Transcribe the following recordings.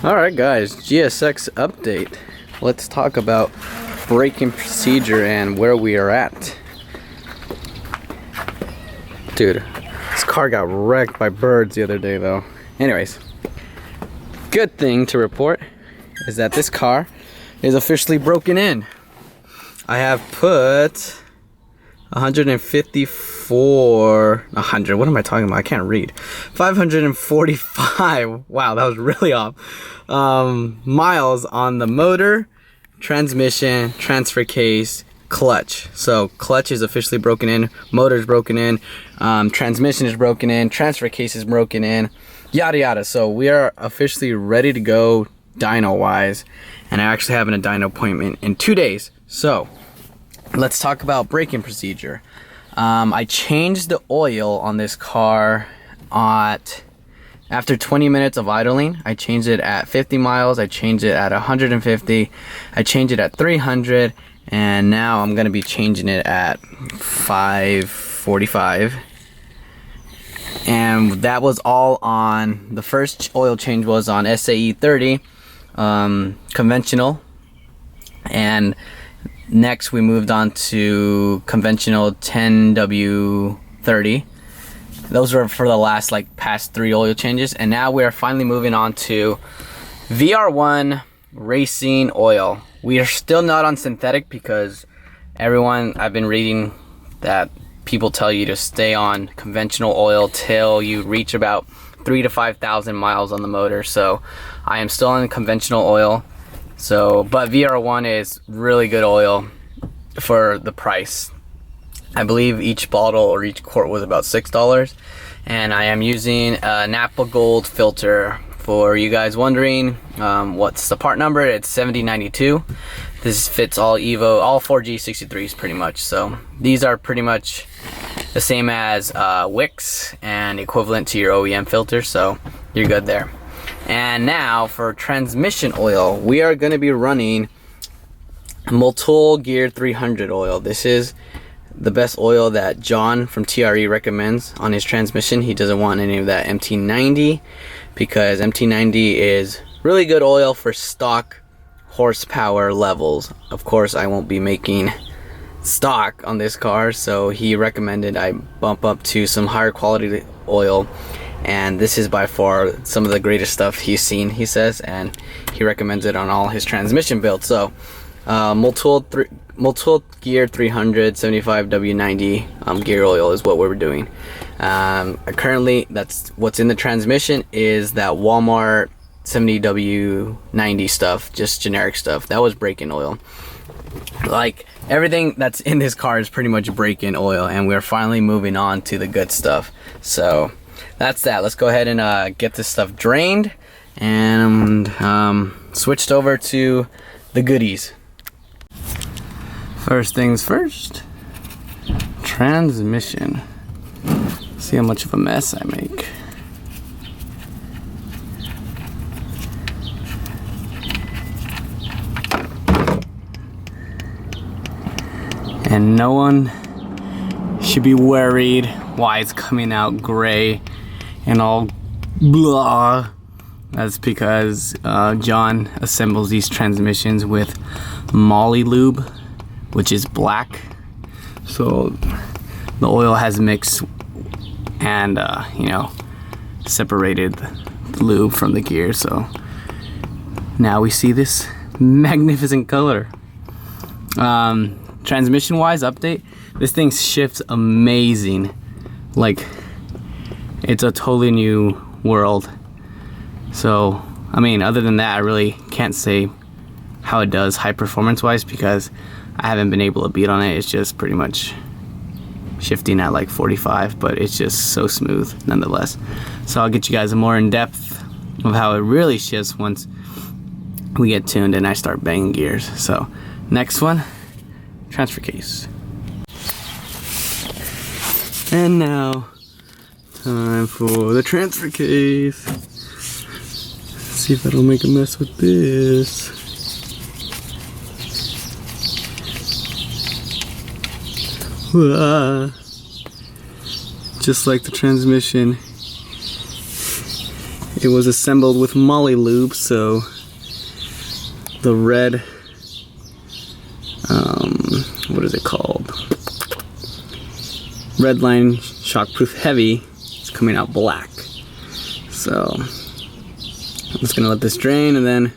Alright guys, GSX update. Let's talk about braking procedure and where we are at. Dude, this car got wrecked by birds the other day though. Anyways, good thing to report is that this car is officially broken in. I have put 100, what am I talking about? I can't read. 545, wow, that was really off, miles on the motor, transmission, transfer case, clutch. So clutch is officially broken in, motor's broken in, transmission is broken in, transfer case is broken in, yada yada. So we are officially ready to go dyno wise, and I actually have a dyno appointment in 2 days. So let's talk about braking procedure. I changed the oil on this car after 20 minutes of idling. I changed it at 50 miles, I changed it at 150, I changed it at 300, and now I'm gonna be changing it at 545. And that was all on, the first oil change was on SAE 30, conventional, and next we moved on to conventional 10W30. Those were for the last past 3 oil changes, and now we're finally moving on to VR1 racing oil. We are still not on synthetic because I've been reading that people tell you to stay on conventional oil till you reach about 3,000 to 5,000 miles on the motor. So I am still on conventional oil. But VR1 is really good oil for the price. I believe each bottle or each quart was about $6, and I am using a Napa Gold filter. For you guys wondering what's the part number, it's 7092. This fits all Evo, all 4G63s pretty much. So these are pretty much the same as Wicks and equivalent to your OEM filter, so you're good there. And now for transmission oil, we are going to be running Motul Gear 300 oil. This is the best oil that John from TRE recommends on his transmission. He doesn't want any of that MT90 because MT90 is really good oil for stock horsepower levels. Of course, I won't be making stock on this car, so he recommended I bump up to some higher quality oil. And this is by far some of the greatest stuff he's seen, he says, and he recommends it on all his transmission builds. So Motul Gear 300 75W90 gear oil is what we're doing. Currently, that's what's in the transmission is that Walmart 70W90 stuff, just generic stuff. That was break-in oil. Everything that's in this car is pretty much break-in oil, and we're finally moving on to the good stuff. So that's that. Let's go ahead and get this stuff drained and switched over to the goodies. First things first, transmission. See how much of a mess I make. And no one should be worried why it's coming out gray and all blah. That's because John assembles these transmissions with moly lube, which is black. So the oil has mixed and separated the lube from the gear. So now we see this magnificent color. Transmission wise update, this thing shifts amazing. It's a totally new world. So I mean, other than that, I really can't say how it does high performance wise because I haven't been able to beat on it. It's just pretty much shifting at 45, but it's just so smooth nonetheless. So I'll get you guys a more in depth of how it really shifts once we get tuned and I start banging gears. So next one, transfer case. And now time for the transfer case. Let's see if I don't make a mess with this. Just like the transmission, It was assembled with moly lube, so the red, what is it called? Redline Shockproof Heavy is coming out black. So I'm just gonna let this drain, and then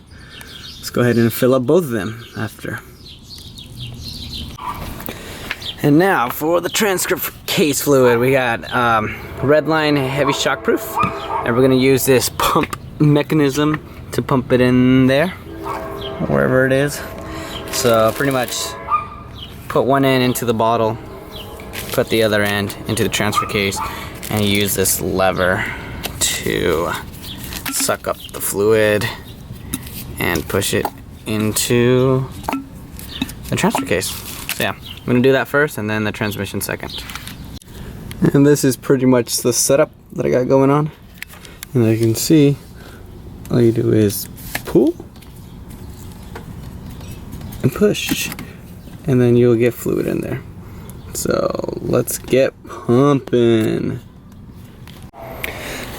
let's go ahead and fill up both of them after. And now for the transfer case fluid, we got Redline Heavy Shockproof, and we're gonna use this pump mechanism to pump it in there, wherever it is. So pretty much put one end into the bottle, put the other end into the transfer case, and use this lever to suck up the fluid and push it into the transfer case. So yeah, I'm gonna do that first and then the transmission second. And this is pretty much the setup that I got going on. And as you can see, all you do is pull and push, and then you'll get fluid in there. So let's get pumping.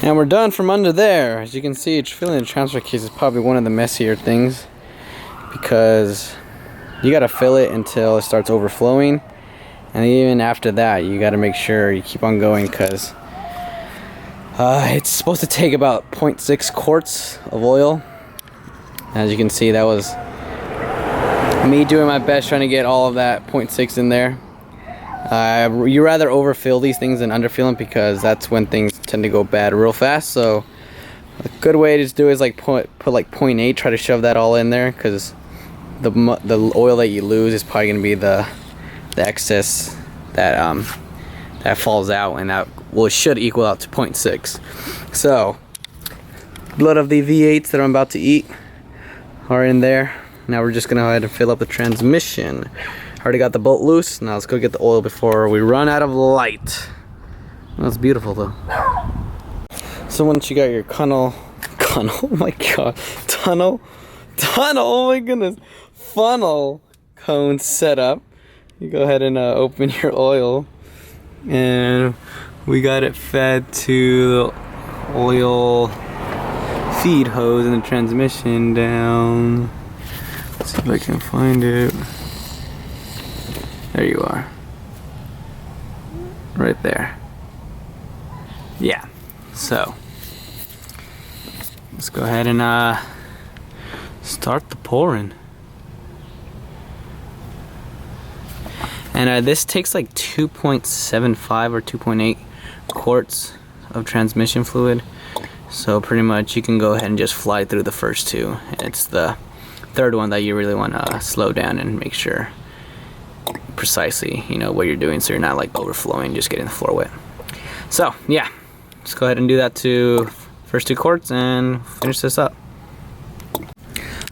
And we're done from under there. As you can see, filling the transfer case is probably one of the messier things, because you gotta fill it until it starts overflowing, and even after that you gotta make sure you keep on going, because it's supposed to take about 0.6 quarts of oil. As you can see, that was me doing my best trying to get all of that 0.6 in there. You rather overfill these things than underfill them, because that's when things tend to go bad real fast. So a good way to do is like put like 0.8, try to shove that all in there, because the oil that you lose is probably going to be the excess that that falls out, and that should equal out to 0.6. So blood of the V8s that I'm about to eat are in there. Now we're just gonna go ahead and fill up the transmission. Already got the bolt loose. Now let's go get the oil before we run out of light. That's beautiful though. So once you got your oh my god, tunnel, oh my goodness, funnel cone set up, you go ahead and open your oil, and we got it fed to the oil feed hose in the transmission down. Let's see if I can find it. There you are. Right there. Yeah. So let's go ahead and start the pouring. And this takes like 2.75 or 2.8 quarts of transmission fluid. So pretty much you can go ahead and just fly through the first two. And it's the third one that you really want to slow down and make sure precisely you know what you're doing, so you're not like overflowing, just getting the floor wet. So yeah, let's go ahead and do that to first 2 quarts and finish this up.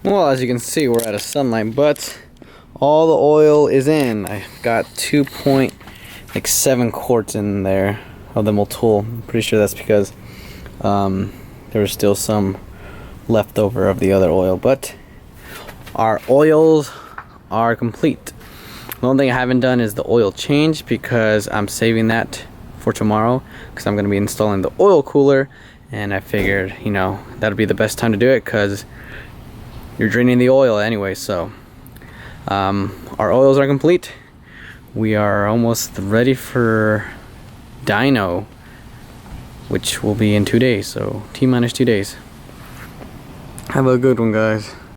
Well, as you can see, we're out of sunlight, but all the oil is in. I got 2.7 quarts in there of the Motul. I'm pretty sure that's because there was still some left over of the other oil, but our oils are complete. The only thing I haven't done is the oil change, because I'm saving that for tomorrow, because I'm going to be installing the oil cooler, and I figured, you know, that'll be the best time to do it, because you're draining the oil anyway. So our oils are complete. We are almost ready for dyno, which will be in 2 days, so T-minus 2 days. Have a good one, guys.